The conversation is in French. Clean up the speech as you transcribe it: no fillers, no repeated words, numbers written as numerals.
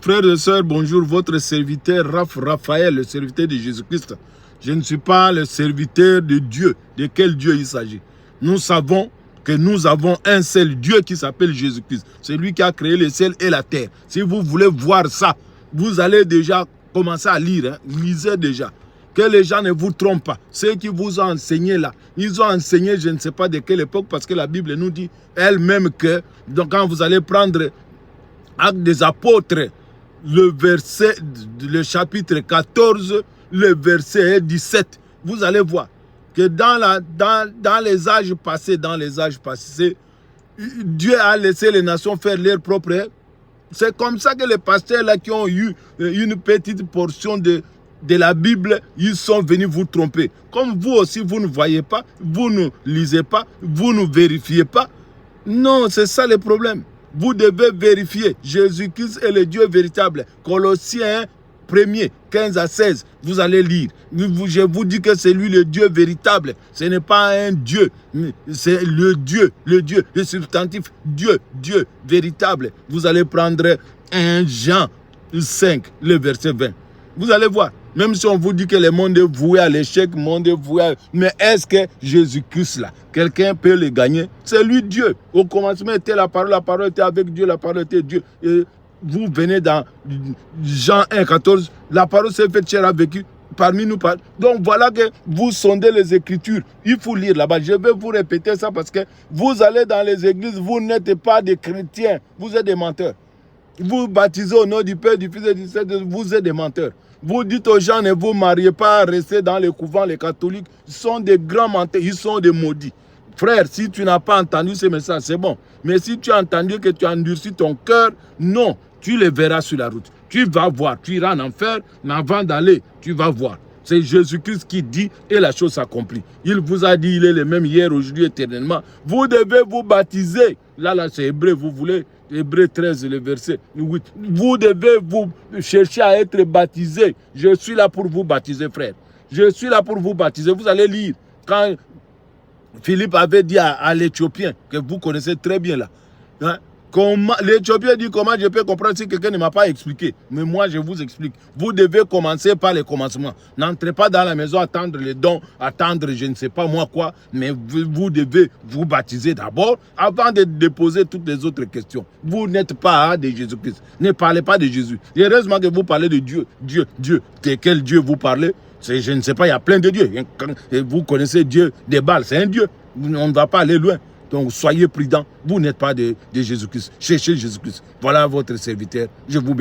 Frères et sœurs, bonjour, votre serviteur Raphaël, le serviteur de Jésus-Christ. Je ne suis pas le serviteur de Dieu. De quel Dieu il s'agit? Nous savons que nous avons un seul Dieu qui s'appelle Jésus-Christ. C'est lui qui a créé le ciel et la terre. Si vous voulez voir ça, vous allez déjà commencer à lire. Lisez déjà. Que les gens ne vous trompent pas. Ceux qui vous ont enseigné là, ils ont enseigné je ne sais pas de quelle époque, parce que la Bible nous dit elle-même que donc, quand vous allez prendre Actes des Apôtres, le chapitre 14, le verset 17, vous allez voir que dans les âges passés, Dieu a laissé les nations faire leur propre. C'est comme ça que les pasteurs là qui ont eu une petite portion de la Bible, ils sont venus vous tromper. Comme vous aussi, vous ne voyez pas, vous ne lisez pas, vous ne vérifiez pas. Non, c'est ça le problème. Vous devez vérifier. Jésus-Christ est le Dieu véritable. Colossiens 1er, 15 à 16, vous allez lire. Je vous dis que c'est lui le Dieu véritable. Ce n'est pas un Dieu. C'est le Dieu, le substantif Dieu véritable. Vous allez prendre 1 Jean 5, le verset 20. Vous allez voir. Même si on vous dit que le monde est voué à l'échec, le monde est voué à... Mais est-ce que Jésus-Christ là, quelqu'un peut le gagner? C'est lui Dieu. Au commencement était la parole était avec Dieu, la parole était Dieu. Et vous venez dans Jean 1, 14, la parole s'est faite chair avec eux, parmi nous. Donc voilà que vous sondez les Écritures. Il faut lire là-bas. Je vais vous répéter ça parce que vous allez dans les églises, vous n'êtes pas des chrétiens, vous êtes des menteurs. Vous baptisez au nom du Père, du Fils et du Saint-Esprit, vous êtes des menteurs. Vous dites aux gens, ne vous mariez pas, restez dans les couvents, les catholiques. Ils sont des grands menteurs, ils sont des maudits. Frère, si tu n'as pas entendu ce message, c'est bon. Mais si tu as entendu que tu as endurci ton cœur, non, tu les verras sur la route. Tu vas voir, tu iras en enfer, mais avant d'aller, tu vas voir. C'est Jésus-Christ qui dit et la chose s'accomplit. Il vous a dit, il est le même hier, aujourd'hui, éternellement. Vous devez vous baptiser. Là, c'est Hébreu, vous voulez. Hébreu 13, le verset 8. Vous devez vous chercher à être baptisé. Je suis là pour vous baptiser, frère. Je suis là pour vous baptiser. Vous allez lire. Quand Philippe avait dit à l'Éthiopien, que vous connaissez très bien là, hein, l'Éthiopien dit comment je peux comprendre si quelqu'un ne m'a pas expliqué. Mais moi, je vous explique. Vous devez commencer par les commencements. N'entrez pas dans la maison, attendre les dons, attendre je ne sais pas moi quoi. Mais vous devez vous baptiser d'abord avant de déposer toutes les autres questions. Vous n'êtes pas de Jésus-Christ. Ne parlez pas de Jésus. Et heureusement que vous parlez de Dieu. Dieu. De quel Dieu vous parlez? Je ne sais pas, il y a plein de dieux. Et vous connaissez Dieu des Baals, c'est un Dieu. On ne va pas aller loin. Donc, soyez prudents. Vous n'êtes pas de Jésus-Christ. Cherchez Jésus-Christ. Voilà votre serviteur. Je vous bénis.